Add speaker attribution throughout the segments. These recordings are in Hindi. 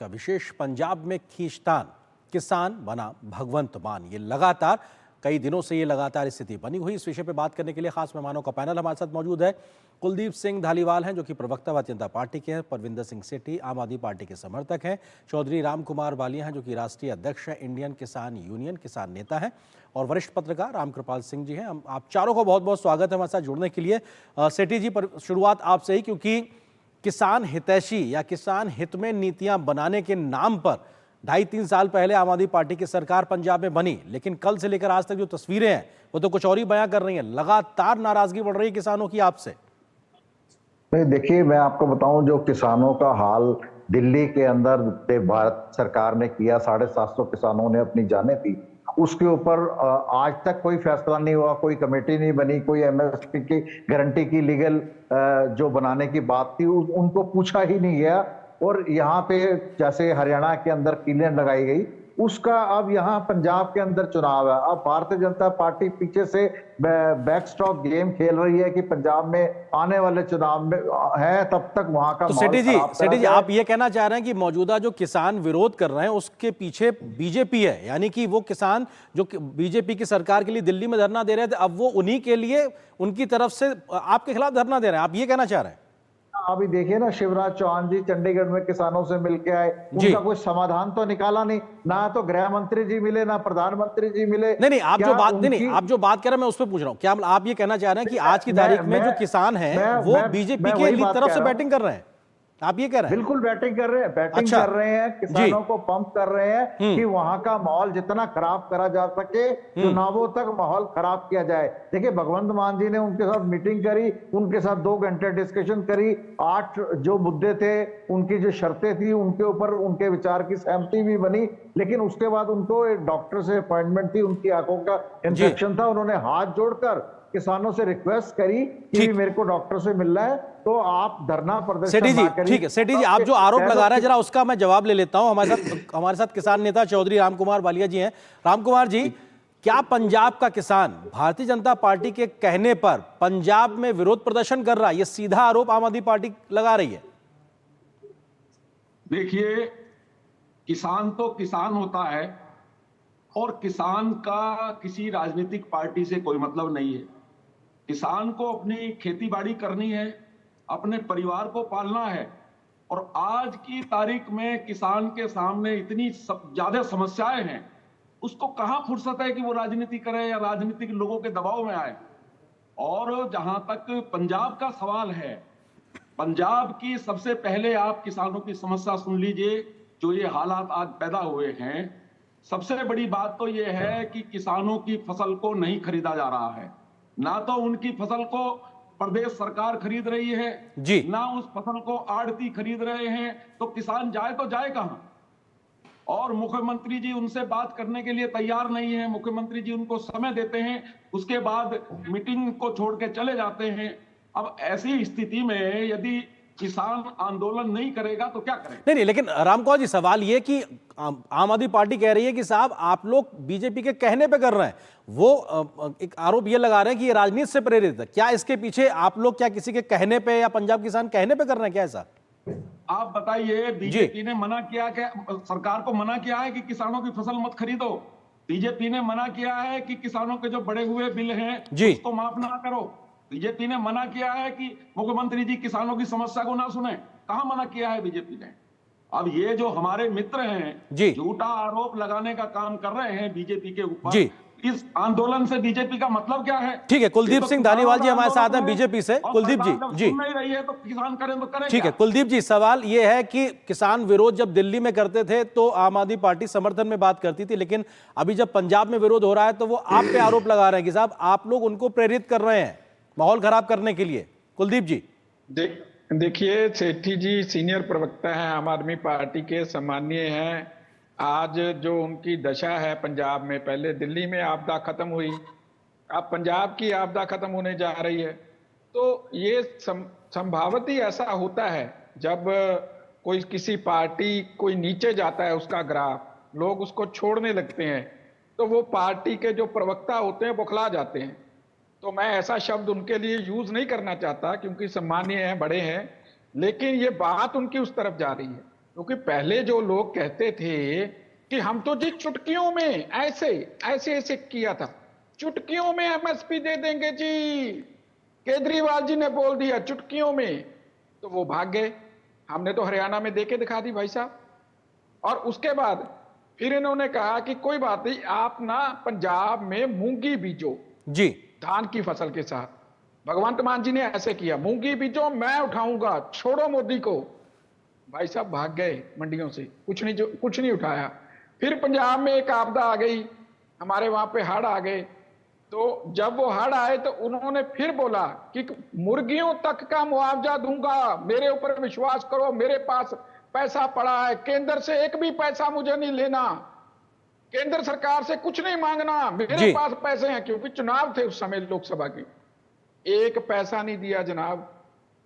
Speaker 1: का विशेष पंजाब में खींचतान, किसान बना भगवंत मान। ये लगातार कई दिनों से ये लगातार स्थिति बनी हुई। इस विषय पे बात करने के लिए खास मेहमानों का पैनल हमारे साथ मौजूद है। कुलदीप सिंह धालीवाल हैं जो कि प्रवक्ता भारतीय जनता पार्टी के हैं, परविंदर सिंह सेठी आम आदमी पार्टी के समर्थक हैं, चौधरी राम कुमार वालिया हैं जो कि राष्ट्रीय अध्यक्ष हैं, इंडियन किसान यूनियन किसान नेता हैं, और वरिष्ठ पत्रकार रामकृपाल सिंह जी हैं। आप चारों को बहुत बहुत स्वागत है हमारे साथ जुड़ने के लिए। सेठी जी, पर शुरुआत आपसे ही, क्योंकि किसान हितैषी या किसान हित में नीतियां बनाने के नाम पर 2.5-3 साल पहले आम आदमी पार्टी की सरकार पंजाब में बनी, लेकिन कल से लेकर आज तक जो तस्वीरें हैं वो तो कुछ और ही बयां कर रही हैं। लगातार नाराजगी बढ़ रही है किसानों की आपसे।
Speaker 2: देखिए, मैं आपको बताऊं, जो किसानों का हाल दिल्ली के अंदर भारत सरकार ने किया, 750 किसानों ने अपनी जानें दी, उसके ऊपर आज तक कोई फैसला नहीं हुआ, कोई कमेटी नहीं बनी, कोई एमएसपी की गारंटी की लीगल जो बनाने की बात थी उनको पूछा ही नहीं गया। और यहाँ पे जैसे हरियाणा के अंदर कीलें लगाई गई, उसका अब यहाँ पंजाब के अंदर चुनाव है। अब भारतीय जनता पार्टी पीछे से बैकस्टॉप गेम खेल रही है कि पंजाब में आने वाले चुनाव में है, तब तक वहां का
Speaker 1: तो सेठी जी आप ये कहना चाह रहे हैं कि मौजूदा जो किसान विरोध कर रहे हैं उसके पीछे बीजेपी है, यानी कि वो किसान जो बीजेपी की सरकार के लिए दिल्ली में धरना दे रहे थे, अब वो उन्हीं के लिए उनकी तरफ से आपके खिलाफ धरना दे रहे हैं, आप ये कहना चाह रहे हैं?
Speaker 2: अभी देखिए ना, शिवराज चौहान जी चंडीगढ़ में किसानों से मिलके आए, उनका कोई समाधान तो निकाला नहीं, ना तो गृह मंत्री जी मिले, ना प्रधानमंत्री जी मिले।
Speaker 1: नहीं, आप जो बात आप जो बात कर रहे हैं मैं उस पर पूछ रहा हूं, क्या आप ये कहना चाह रहे हैं कि आज की तारीख में जो किसान हैं वो बीजेपी के तरफ से बैटिंग कर रहे हैं? आप ये कह रहे हैं?
Speaker 2: बिल्कुल बैटिंग कर रहे हैं, कर रहे हैं, किसानों को पंप कर रहे हैं कि वहां का माहौल जितना खराब करा जा सके, चुनावों तक माहौल खराब किया जाए। देखिए, भगवंत मान जी ने उनके साथ मीटिंग करी, उनके साथ 2 घंटे डिस्कशन करी, 8 जो मुद्दे थे, उनकी जो शर्तें थी, उनके ऊपर उनके विचार की सहमति भी बनी। लेकिन उसके बाद उनको एक डॉक्टर से अपॉइंटमेंट थी, उनकी आंखों का इंफेक्शन था, उन्होंने हाथ जोड़कर किसानों से रिक्वेस्ट करी कि मेरे को डॉक्टर से मिलना है, तो आप धरना प्रदर्शन ना करिए।
Speaker 1: ठीक है सेठी जी, आप जो आरोप लगा रहे हैं जरा उसका मैं जवाब ले लेता हूं। हमारे साथ किसान नेता चौधरी राम कुमार वालिया जी हैं। राम कुमार जी, क्या पंजाब का किसान भारतीय जनता पार्टी के कहने पर पंजाब में विरोध प्रदर्शन कर रहा है? यह सीधा आरोप आम आदमी पार्टी लगा रही है।
Speaker 3: देखिए, किसान तो किसान होता है और किसान का किसी राजनीतिक पार्टी से कोई मतलब नहीं है। किसान को अपनी खेती बाड़ी करनी है, अपने परिवार को पालना है, और आज की तारीख में किसान के सामने इतनी ज्यादा समस्याएं हैं, उसको कहां फुर्सत है कि वो राजनीति करे या राजनीतिक लोगों के दबाव में आए। और जहां तक पंजाब का सवाल है, पंजाब की सबसे पहले आप किसानों की समस्या सुन लीजिए, जो ये हालात आज पैदा हुए हैं। सबसे बड़ी बात तो ये है कि किसानों की फसल को नहीं खरीदा जा रहा है, ना तो उनकी फसल को प्रदेश सरकार खरीद रही है
Speaker 1: जी,
Speaker 3: ना उस फसल को आड़ती खरीद रहे हैं, तो किसान जाए तो जाए कहां? और मुख्यमंत्री जी उनसे बात करने के लिए तैयार नहीं है। मुख्यमंत्री जी उनको समय देते हैं, उसके बाद मीटिंग को छोड़ के चले जाते हैं। अब ऐसी स्थिति में यदि किसान आंदोलन नहीं करेगा तो क्या करेगा?
Speaker 1: नहीं, लेकिन रामकुमार जी, सवाल ये कि आम आदमी पार्टी कह रही है कि साहब आप लोग बीजेपी के कहने पे कर रहे हैं। वो एक आरोप ये लगा रहे हैं कि ये राजनीति से प्रेरित है। क्या इसके पीछे आप लोग क्या किसी के कहने पे या पंजाब किसान कहने पे कर रहे हैं क्या ऐसा?
Speaker 3: आप बताइए, बीजेपी ने मना किया कि सरकार को मना किया है कि किसानों की फसल मत खरीदो? बीजेपी ने मना किया है कि किसानों के जो बड़े हुए बिल हैं उसको माफ ना करो? बीजेपी ने मना किया है कि मुख्यमंत्री जी किसानों की समस्या को ना सुने? कहां मना किया है बीजेपी ने? अब ये जो हमारे मित्र हैं झूठा आरोप लगाने का काम कर रहे हैं बीजेपी के ऊपर, इस आंदोलन से बीजेपी का मतलब क्या है?
Speaker 1: ठीक है, कुलदीप सिंह धालीवाल जी हमारे साथ हैं बीजेपी से। कुलदीप जी
Speaker 3: नहीं रही है तो किसान करें तो करें।
Speaker 1: ठीक है कुलदीप जी, सवाल ये है कि किसान विरोध जब दिल्ली में करते थे तो आम आदमी पार्टी समर्थन में बात करती थी, लेकिन अभी जब पंजाब में विरोध हो रहा है तो वो आप पे आरोप लगा रहे हैं कि साहब आप लोग उनको प्रेरित कर रहे हैं माहौल खराब करने के लिए। कुलदीप जी
Speaker 4: देखिए, सेठी जी सीनियर प्रवक्ता हैं आम आदमी पार्टी के, सम्मानीय हैं। आज जो उनकी दशा है पंजाब में, पहले दिल्ली में आपदा खत्म हुई, अब पंजाब की आपदा खत्म होने जा रही है। तो ये संभावत ही ऐसा होता है, जब कोई किसी पार्टी कोई नीचे जाता है उसका ग्राफ, लोग उसको छोड़ने लगते हैं, तो वो पार्टी के जो प्रवक्ता होते हैं बौखला जाते हैं। तो मैं ऐसा शब्द उनके लिए यूज नहीं करना चाहता क्योंकि सम्मानीय हैं, बड़े हैं, लेकिन ये बात उनकी उस तरफ जा रही है। क्योंकि पहले जो लोग कहते थे कि हम तो जी चुटकियों में ऐसे ऐसे ऐसे किया था, चुटकियों में एमएसपी दे देंगे जी, केजरीवाल जी ने बोल दिया चुटकियों में, तो वो भाग गए। हमने तो हरियाणा में देके दिखा दी भाई साहब। और उसके बाद फिर इन्होंने कहा कि कोई बात नहीं, आप ना पंजाब में मूंगी बीजो
Speaker 1: जी,
Speaker 4: धान की फसल के साथ। भगवंत मान जी ने ऐसे किया, मूंगी बीजो मैं उठाऊंगा, छोड़ो मोदी को। भाई साहब भाग गए मंडियों से, कुछ नहीं उठाया। फिर पंजाब में एक आपदा आ गई, हमारे वहां पे हड़ आ गए। तो जब वो हड़ आए तो उन्होंने फिर बोला कि मुर्गियों तक का मुआवजा दूंगा, मेरे ऊपर विश्वास करो, मेरे पास पैसा पड़ा है, केंद्र से एक भी पैसा मुझे नहीं लेना, केंद्र सरकार से कुछ नहीं मांगना, मेरे पास पैसे हैं। क्योंकि चुनाव थे उस समय लोकसभा की, एक पैसा नहीं दिया जनाब।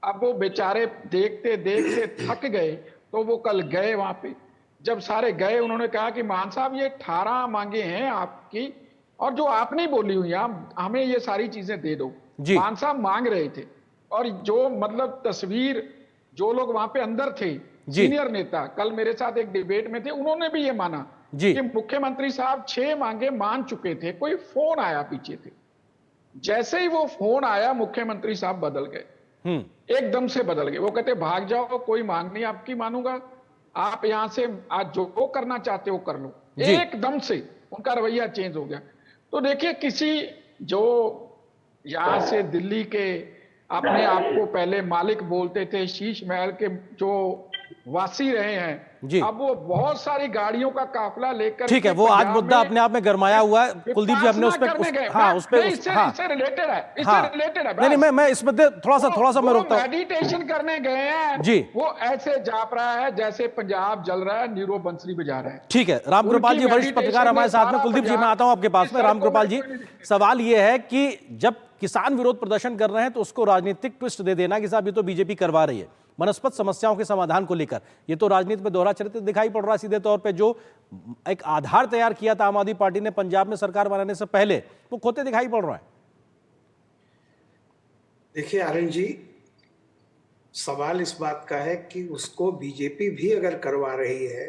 Speaker 4: अब वो बेचारे देखते देखते थक गए, तो वो कल गए वहां पे। जब सारे गए, उन्होंने कहा कि मान साहब ये 18 मांगे हैं आपकी, और जो आपने बोली हुई हमें ये सारी चीजें दे दो। मान साहब मांग रहे थे, और जो मतलब तस्वीर, जो लोग वहां पे अंदर थे सीनियर नेता, कल मेरे साथ एक डिबेट में थे, उन्होंने भी ये माना कि मुख्यमंत्री साहब 6 मांगे मान चुके थे, कोई फोन आया पीछे थे। जैसे ही वो फोन आया, मुख्यमंत्री साहब बदल गए, एकदम से बदल गए। वो कहते भाग जाओ, कोई मांग नहीं आपकी मानूंगा, आप यहां से आज जो करना चाहते हो कर लो। एकदम से उनका रवैया चेंज हो गया। तो देखिए, किसी जो यहां से दिल्ली के अपने आप को पहले मालिक बोलते थे, शीश महल के जो वासी रहे हैं, अब वो बहुत सारी गाड़ियों का काफिला लेकर,
Speaker 1: ठीक है, वो आज मुद्दा अपने आप में गरमाया हुआ है। कुलदीप जी अपने उस पे
Speaker 4: इससे रिलेटेड है, इससे रिलेटेड है।
Speaker 1: नहीं, मैं इस मुद्दे थोड़ा सा मैं रोकता हूं।
Speaker 4: मेडिटेशन करने गए हैं जी, वो ऐसे जाप रहा है जैसे पंजाब जल रहा है, नीरो बंसरी बजा रहा है।
Speaker 1: ठीक है, रामकृपाल जी वरिष्ठ पत्रकार हमारे साथ में। कुलदीप जी मैं आता हूं आपके पास में। रामकृपाल जी, सवाल ये है कि जब किसान विरोध प्रदर्शन कर रहे हैं तो उसको राजनीतिक ट्विस्ट दे देना कि साहब ये तो बीजेपी करवा रही है मनस्पत समस्याओं के समाधान को लेकर, ये तो राजनीति में दोहरा चरित्र दिखाई पड़ रहा है सीधे तौर पे। जो एक आधार तैयार किया था आम आदमी पार्टी ने पंजाब में सरकार बनाने से पहले, वो खोते दिखाई पड़ रहा है।
Speaker 5: देखिए आर्यन जी, सवाल इस बात का है कि उसको बीजेपी भी अगर करवा रही है,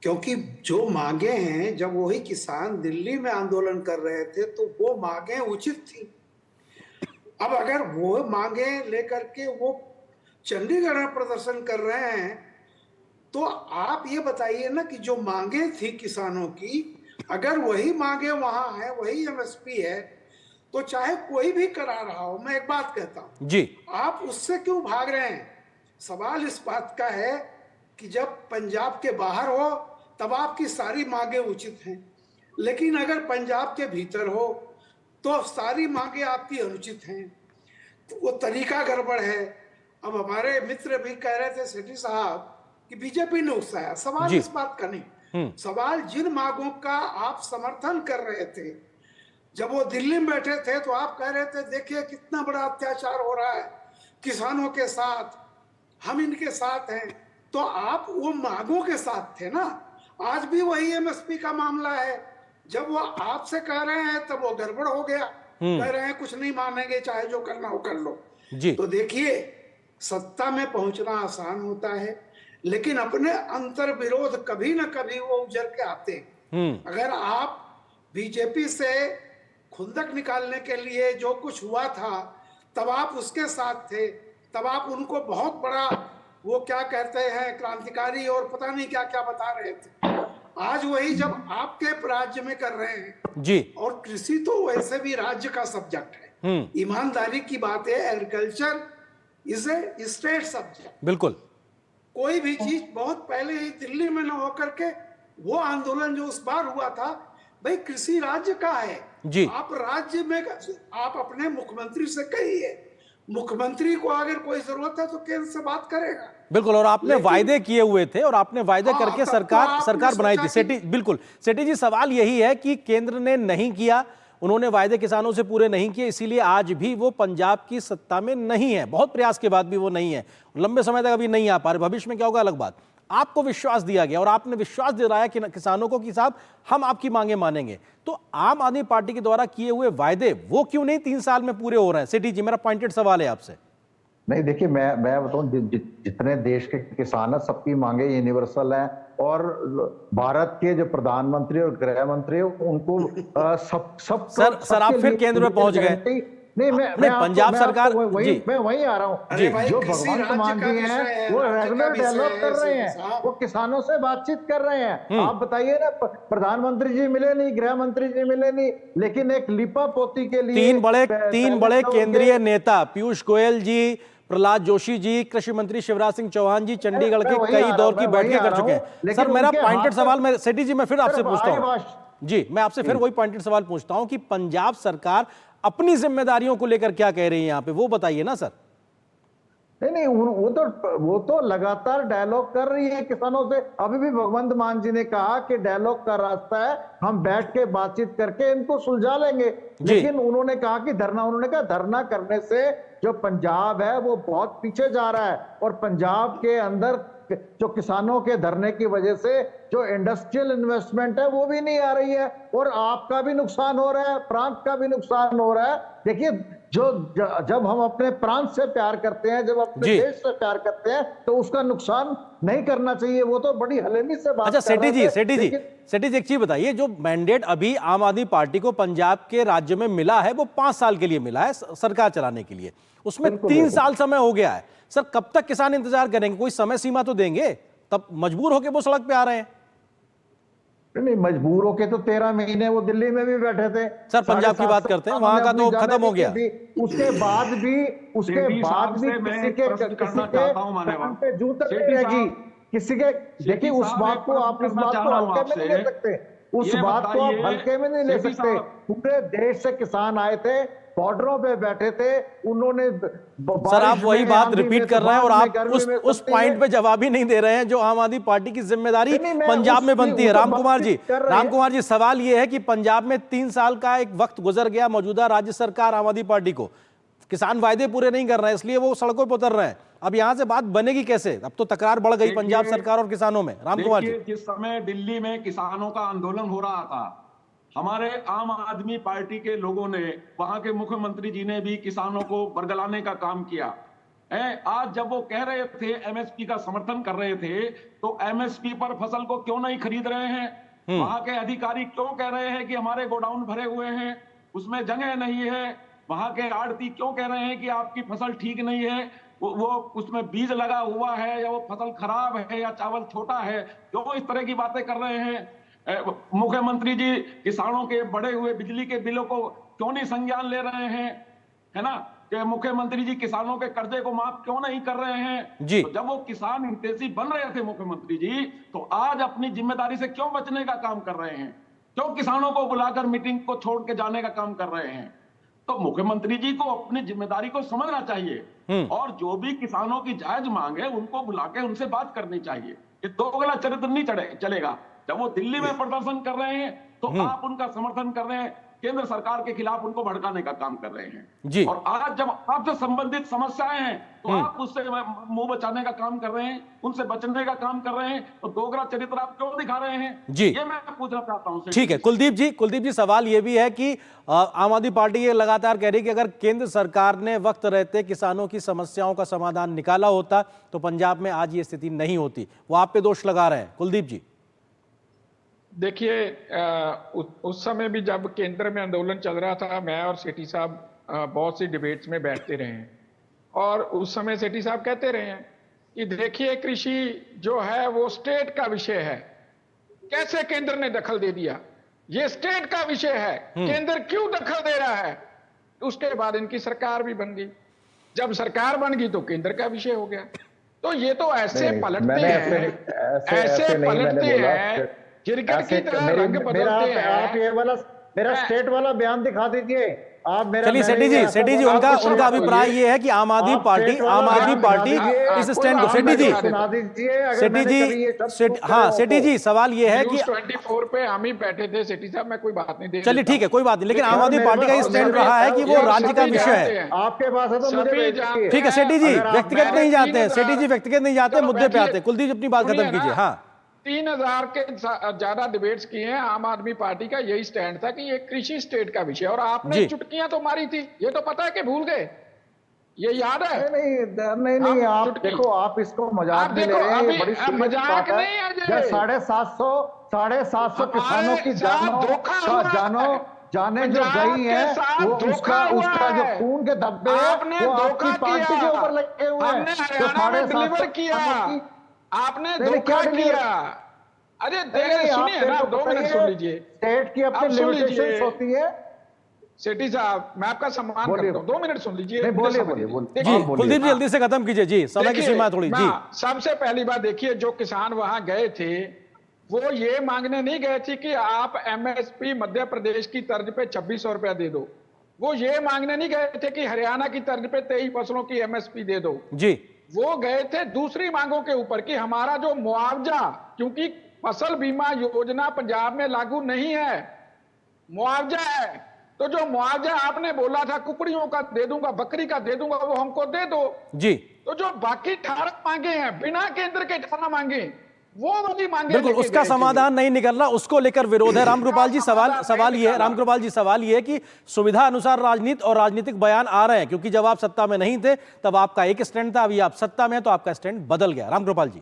Speaker 5: क्योंकि जो मांगे हैं, जब वही किसान दिल्ली में आंदोलन कर रहे थे तो वो मांगे उचित थी। अब अगर वो मांगे लेकर के वो चंडीगढ़ में प्रदर्शन कर रहे हैं, तो आप ये बताइए ना कि जो मांगे थी किसानों की, अगर वही मांगे वहां है, वही एमएसपी है, तो चाहे कोई भी करा रहा हो, मैं एक बात कहता हूं जी, आप उससे क्यों भाग रहे हैं? सवाल इस बात का है कि जब पंजाब के बाहर हो तब आपकी सारी मांगे उचित हैं, लेकिन अगर पंजाब के भीतर हो तो सारी मांगे आपकी अनुचित हैं। तो वो तरीका गड़बड़ है। अब हमारे मित्र भी कह रहे थे सेठी साहब कि बीजेपी ने उकसाया। सवाल इस बात का नहीं, सवाल जिन मांगों का आप समर्थन कर रहे थे, जब वो दिल्ली में बैठे थे तो आप कह रहे थे देखिए कितना बड़ा अत्याचार हो रहा है किसानों के साथ, हम इनके साथ हैं, तो आप वो मांगों के साथ थे ना। आज भी वही एमएसपी का मामला है। जब वो आपसे कह रहे हैं तब वो गड़बड़ हो गया, कह रहे हैं कुछ नहीं मानेंगे, चाहे जो करना हो कर लो जी। तो देखिए, सत्ता में पहुंचना आसान होता है, लेकिन अपने अंतर विरोध कभी ना कभी वो उजर के आते हैं। अगर आप बीजेपी से खुंदक निकालने के लिए जो कुछ हुआ था तब आप उसके साथ थे, तब आप उनको बहुत बड़ा वो क्या कहते हैं क्रांतिकारी और पता नहीं क्या क्या बता रहे थे। आज वही जब आपके राज्य में कर रहे हैं जी, और कृषि तो वैसे भी राज्य का सब्जेक्ट है, ईमानदारी की बात है, agriculture is a state subject.
Speaker 1: बिल्कुल,
Speaker 5: कोई भी चीज बहुत पहले ही दिल्ली में न होकर के वो आंदोलन जो उस बार हुआ था, भाई कृषि राज्य का है जी। आप राज्य में आप अपने मुख्यमंत्री से कहिए, मुख्यमंत्री को अगर कोई जरूरत है तो केंद्र से बात करेगा।
Speaker 1: बिल्कुल, और आपने वायदे किए हुए थे और आपने वायदे करके सरकार बनाई थी। सेठी, बिल्कुल सेठी जी, सवाल यही है कि केंद्र ने नहीं किया, उन्होंने वायदे किसानों से पूरे नहीं किए, इसीलिए आज भी वो पंजाब की सत्ता में नहीं है। बहुत प्रयास के बाद भी वो नहीं है, लंबे समय तक अभी नहीं आ पा रहे। भविष्य में क्या होगा अलग बात। आपको विश्वास दिया गया और आपने विश्वास दिलाया कि किसानों को कि साहब हम आपकी मांगे मानेंगे, तो आम आदमी पार्टी के द्वारा किए हुए वायदे वो क्यों नहीं 3 साल में पूरे हो रहे हैं? सेठी जी, मेरा पॉइंटेड सवाल है आपसे।
Speaker 2: नहीं, देखिए मैं बताऊं, जितने देश के किसान हैं सबकी मांगे यूनिवर्सल हैं, और भारत के जो प्रधानमंत्री और गृह मंत्री हैं, उनको सब
Speaker 1: सर आप फिर केंद्र में पहुंच गए।
Speaker 2: नहीं,
Speaker 1: नहीं, पंजाब सरकार जी
Speaker 2: मैं वहीं आ रहा हूँ।
Speaker 5: अरे भाई,
Speaker 2: जो
Speaker 5: किसी
Speaker 2: भगवंत
Speaker 5: राज्य
Speaker 2: मान
Speaker 5: का
Speaker 2: जी
Speaker 5: विषय है,
Speaker 2: हैं वो
Speaker 5: राज्य का
Speaker 2: रेगुलर
Speaker 5: विषय
Speaker 2: डायलॉग
Speaker 5: है,
Speaker 2: कर रहे
Speaker 5: सीपी
Speaker 2: हैं,
Speaker 5: साहब।
Speaker 2: वो किसानों से बातचीत कर रहे हैं। आप बताइए ना, प्रधानमंत्री जी मिले नहीं, गृह मंत्री जी मिले नहीं, लेकिन एक लिपा पोती के लिए
Speaker 1: तीन बड़े
Speaker 2: पहले तो
Speaker 1: केंद्रीय नेता पीयूष गोयल जी, प्रहलाद जोशी जी, कृषि मंत्री शिवराज सिंह चौहान जी चंडीगढ़
Speaker 2: मैं
Speaker 1: के
Speaker 2: वही
Speaker 1: कई
Speaker 2: आ रहा
Speaker 1: दौर
Speaker 2: हूं,
Speaker 1: की
Speaker 2: मैं वही
Speaker 1: बैठकें
Speaker 2: आ
Speaker 1: कर
Speaker 2: रहा
Speaker 1: चुके
Speaker 2: हूं,
Speaker 1: हैं।
Speaker 2: लेकिन
Speaker 1: सर मेरा
Speaker 2: उनके
Speaker 1: पॉइंटेड
Speaker 2: हाथ
Speaker 1: सवाल, मैं सेठी जी मैं फिर आपसे
Speaker 2: सिर्फ
Speaker 1: पूछता हूं
Speaker 2: आए
Speaker 1: जी, मैं आपसे फिर वही पॉइंटेड सवाल पूछता हूं कि पंजाब सरकार अपनी जिम्मेदारियों को लेकर क्या कह रही है यहां पे, वो बताइए ना सर।
Speaker 2: नहीं, वो तो लगातार डायलॉग कर रही है किसानों से। अभी भी भगवंत मान जी ने कहा कि डायलॉग का रास्ता है, हम बैठ के बातचीत करके इनको सुलझा लेंगे। लेकिन उन्होंने कहा कि धरना करने से जो पंजाब है वो बहुत पीछे जा रहा है, और पंजाब के अंदर जो किसानों के धरने की वजह से जो इंडस्ट्रियल इन्वेस्टमेंट है वो भी नहीं आ रही है, और आपका भी नुकसान हो रहा है, प्रांत का भी नुकसान हो रहा है। देखिए, जब हम अपने प्रांत से प्यार करते हैं, जब अपने देश से प्यार करते हैं, तो उसका नुकसान नहीं करना चाहिए। वो तो बड़ी हलेमी से बात
Speaker 1: अच्छा
Speaker 2: कर रहे थे।
Speaker 1: सेठी जी एक चीज बताइए, जो मैंडेट अभी आम आदमी पार्टी को पंजाब के राज्य में मिला है वो 5 साल के लिए मिला है सरकार चलाने के लिए, उसमें 3 साल समय हो गया है। सर कब तक किसान इंतजार करेंगे, कोई समय सीमा तो देंगे, तब मजबूर होकर वो सड़क पे आ रहे हैं।
Speaker 2: नहीं, मजबूर होके तो 13 महीने वो दिल्ली में भी बैठे थे।
Speaker 1: सर पंजाब की बात करते हैं, वहां का तो खत्म हो गया।
Speaker 2: उसके बाद भी किसी के कान पे जूं तक नहीं लगी, किसी के। देखिए, उस बात को आप हल्के में नहीं ले सकते, उस बात को आप हल्के में नहीं ले सकते। पूरे देश से किसान आए थे, बॉर्डरों पे बैठे थे, उन्होंने।
Speaker 1: सर आप वही बात रिपीट कर रहे हैं और आप उस पॉइंट पे जवाब ही नहीं दे रहे हैं जो आम आदमी पार्टी की जिम्मेदारी पंजाब में बनती है। रामकुमार जी सवाल ये है कि पंजाब में 3 साल का एक वक्त गुजर गया, मौजूदा राज्य सरकार आम आदमी पार्टी को, किसान वायदे पूरे नहीं कर रहे हैं, इसलिए वो सड़कों पर उतर रहे हैं। अब यहां से बात बनेगी कैसे, अब तो तकरार बढ़ गई पंजाब सरकार और किसानों में। रामकुमार जी,
Speaker 3: जिस समय दिल्ली में किसानों का आंदोलन हो रहा था, हमारे आम आदमी पार्टी के लोगों ने, वहां के मुख्यमंत्री जी ने भी किसानों को बरगलाने का काम किया है। आज जब वो कह रहे थे, एमएसपी का समर्थन कर रहे थे, तो एमएसपी पर फसल को क्यों नहीं खरीद रहे हैं? वहां के अधिकारी क्यों कह रहे हैं कि हमारे गोडाउन भरे हुए हैं, उसमें जगह नहीं है? वहां के आड़ती क्यों कह रहे हैं कि आपकी फसल ठीक नहीं है, वो उसमें बीज लगा हुआ है, या वो फसल खराब है, या चावल छोटा है? क्यों इस तरह की बातें कर रहे हैं? मुख्यमंत्री जी किसानों के बढ़े हुए बिजली के बिलों को क्यों नहीं संज्ञान ले रहे हैं, है ना? कि मुख्यमंत्री जी किसानों के कर्जे को माफ क्यों नहीं कर रहे हैं जी? तो जब वो किसान हितैषी बन रहे थे मुख्यमंत्री जी, तो आज अपनी जिम्मेदारी से क्यों बचने का काम कर रहे हैं? क्यों किसानों को बुलाकर मीटिंग को छोड़ के जाने का काम कर रहे हैं? तो मुख्यमंत्री जी को अपनी जिम्मेदारी को समझना चाहिए, और जो भी किसानों की जायज मांग है उनको बुला के उनसे बात करनी चाहिए। ये दोगला चरित्र नहीं चलेगा। जब वो दिल्ली में प्रदर्शन कर रहे हैं तो आप उनका समर्थन कर रहे हैं, केंद्र सरकार के खिलाफ उनको भड़काने का काम कर रहे हैं जी। और आज जब आपसे संबंधित समस्याएं हैं तो आप उससे मुंह बचाने का काम कर रहे हैं, उनसे बचने का काम कर रहे हैं, तो दोगला चरित्र आप क्यों दिखा रहे हैं जी? ये मैं पूछना चाहता हूं।
Speaker 1: ठीक है कुलदीप जी सवाल ये भी है कि आम आदमी पार्टी ये लगातार कह रही है कि अगर केंद्र सरकार ने वक्त रहते किसानों की समस्याओं का समाधान निकाला होता तो पंजाब में आज ये स्थिति नहीं होती, वो आप पे दोष लगा रहे हैं। कुलदीप जी
Speaker 4: देखिए, उस समय भी जब केंद्र में आंदोलन चल रहा था, मैं और सेठी साहब बहुत सी डिबेट्स में बैठते रहे हैं, और उस समय सेठी साहब कहते रहे हैं कि देखिए कृषि जो है वो स्टेट का विषय है, कैसे केंद्र ने दखल दे दिया, ये स्टेट का विषय है, केंद्र क्यों दखल दे रहा है? उसके बाद इनकी सरकार भी बन गई, जब सरकार बन गई तो केंद्र का विषय हो गया। तो ये तो ऐसे पलटते हैं, क्रिकेट की तरह रंग बदलते हैं।
Speaker 2: आप ये वाला मेरा स्टेट वाला बयान दिखा दीजिए आप मेरा।
Speaker 1: चलिए सेठी जी उनका अभिप्राय ये है कि आम आदमी पार्टी इस स्टैंड को सेठी जी सवाल ये है कि
Speaker 4: 24 पे हम ही बैठे थे सेठी साहब, मैं कोई बात नहीं दे।
Speaker 1: चलिए ठीक है कोई बात नहीं, लेकिन आम आदमी पार्टी का स्टैंड रहा है कि वो राज्य का विषय है।
Speaker 2: आपके पास है तो मुझे
Speaker 1: ठीक है सेठी जी व्यक्तिगत नहीं जाते हैं, सेठी जी व्यक्तिगत नहीं जाते, मुद्दे पे आते हैं। कुलदीप अपनी बात खत्म कीजिए। हाँ
Speaker 4: 3000 के ज्यादा डिबेट्स किए हैं, आम आदमी पार्टी का यही स्टैंड था कि ये कृषि स्टेट का विषय, और आपने चुटकियां तो मारी थी, ये तो पता है कि भूल गए, ये याद है?
Speaker 2: नहीं, आप
Speaker 4: चुटकी।
Speaker 2: देखो, आप इसको मजाक
Speaker 4: आप
Speaker 2: में ले
Speaker 4: देखो,
Speaker 2: रहे हैं। ये
Speaker 4: अभी
Speaker 2: बड़ी सीरियस
Speaker 4: मजाक
Speaker 2: बात है।
Speaker 4: नहीं है
Speaker 2: जब
Speaker 4: ये।
Speaker 2: 750 किसानों की
Speaker 4: साथ धोखा हुआ है।
Speaker 2: जाने जो
Speaker 4: पंजाब
Speaker 2: गई
Speaker 4: के
Speaker 2: हैं,
Speaker 4: साथ
Speaker 2: वो
Speaker 4: धोखा हुआ
Speaker 2: उसका जो
Speaker 4: है।
Speaker 2: खून के धब्बे हैं,
Speaker 4: आपने
Speaker 2: वो
Speaker 4: धोखा
Speaker 2: आपकी पार्टी
Speaker 4: किया।
Speaker 2: के ऊपर लगे हुए हैं।
Speaker 4: हमने
Speaker 2: जो
Speaker 4: हरियाणा में
Speaker 2: 750
Speaker 4: डिलीवर किया।
Speaker 2: किसानों की
Speaker 4: आपने
Speaker 2: नहीं,
Speaker 4: धोखा
Speaker 2: क्या
Speaker 4: किया। अरे
Speaker 2: नहीं, आप
Speaker 4: सुनिए
Speaker 2: मेरे
Speaker 4: ना,
Speaker 2: को
Speaker 4: 2 मिनट सुन
Speaker 2: बताइए,
Speaker 4: लीजिए।
Speaker 2: स्टेट की अपनी
Speaker 4: आप सुन लीजिए।
Speaker 2: लिमिटेशंस होती है।
Speaker 4: सेठी साहब, मैं आपका सम्मान
Speaker 2: बोलिए।
Speaker 4: करता हूँ, 2 मिनट सुन लीजिए।
Speaker 2: नहीं,
Speaker 4: मुझे
Speaker 2: बोलिए,
Speaker 4: समझ
Speaker 2: बोलिए,
Speaker 4: लीजिए।
Speaker 2: बोलिए।
Speaker 1: जी
Speaker 2: हाँ, बोलिए।
Speaker 1: कुलदीप जी जल्दी से खत्म कीजिए जी, समय की
Speaker 4: देखिए,
Speaker 1: सीमा थोड़ी जी।
Speaker 4: सबसे पहली बात देखिए, जो किसान वहां गए थे वो ये मांगने नहीं गए थे कि आप एमएसपी मध्य प्रदेश की तर्ज पे 2600 रुपया दे दो। वो ये मांगने नहीं गए थे कि हरियाणा की तर्ज पे 23 फसलों की एमएसपी दे दो।
Speaker 1: जी
Speaker 4: वो गए थे दूसरी मांगों के ऊपर कि हमारा जो मुआवजा, क्योंकि फसल बीमा योजना पंजाब में लागू नहीं है, मुआवजा है, तो जो मुआवजा आपने बोला था कुकड़ियों का दे दूंगा, बकरी का दे दूंगा, वो हमको दे दो।
Speaker 1: जी
Speaker 4: तो जो बाकी 18 मांगे हैं, बिना केंद्र के 18 मांगे, वो वाली मांगे
Speaker 1: बिल्कुल,
Speaker 4: लेके
Speaker 1: उसका
Speaker 4: गए थे।
Speaker 1: समाधान नहीं निकल रहा, उसको लेकर विरोध है। रामकृपाल जी सवाल ये है, रामकृपाल जी सवाल ये है कि सुविधा अनुसार राजनीति और राजनीतिक बयान आ रहे हैं, क्योंकि जब आप सत्ता में नहीं थे तब आपका एक स्टैंड था, अभी आप सत्ता में हैं तो आपका स्टैंड बदल गया। रामकृपाल जी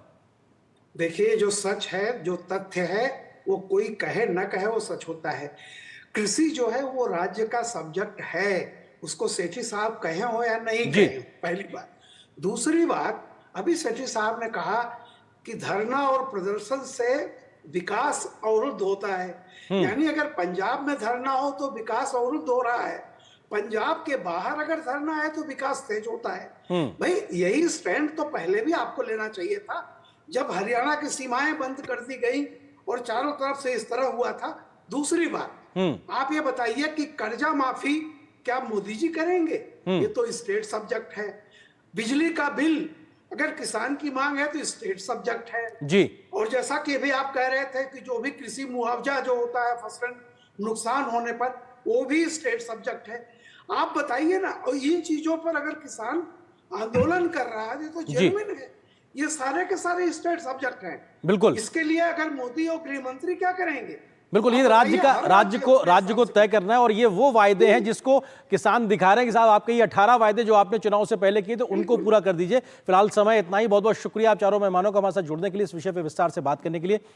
Speaker 5: देखिए, जो सच है, जो तथ्य है, वो कोई कहे ना कहे, वो सच होता है। कृषि जो है वो राज्य का सब्जेक्ट है, उसको सेठी साहब कहे हो या नहीं
Speaker 1: जी।
Speaker 5: कहे, पहली बात। दूसरी बात, अभी सेठी साहब ने कहा कि धरना और प्रदर्शन से विकास अवरुद्ध होता है। यानी अगर पंजाब में धरना हो तो विकास अवरुद्ध हो रहा है, पंजाब के बाहर अगर धरना है तो विकास तेज होता है। भाई, यही स्टैंड तो पहले भी आपको लेना चाहिए था, जब हरियाणा की सीमाएं बंद कर दी गई और चारों तरफ से इस तरह हुआ था। दूसरी बात, आप ये बताइए कि कर्जा माफी क्या मोदी जी करेंगे? ये तो स्टेट सब्जेक्ट है। बिजली का बिल अगर किसान की मांग है तो स्टेट सब्जेक्ट है
Speaker 1: जी।
Speaker 5: और जैसा कि भी आप कह रहे थे कि जो भी कृषि मुआवजा जो होता है फसल नुकसान होने पर, वो भी स्टेट सब्जेक्ट है। आप बताइए ना, और इन चीजों पर अगर किसान आंदोलन कर रहा है तो जेन्युइन है। ये सारे के सारे स्टेट सब्जेक्ट हैं।
Speaker 1: बिल्कुल,
Speaker 5: इसके लिए अगर मोदी और गृह मंत्री क्या करेंगे?
Speaker 1: बिल्कुल, ये राज्य को तय करना है, और ये वो वायदे हैं जिसको किसान दिखा रहे हैं कि साहब आपके ये 18 वायदे जो आपने चुनाव से पहले किए थे उनको पूरा कर दीजिए। फिलहाल समय इतना ही। बहुत बहुत शुक्रिया आप चारों मेहमानों का हमारे साथ जुड़ने के लिए, इस विषय पर विस्तार से बात करने के लिए।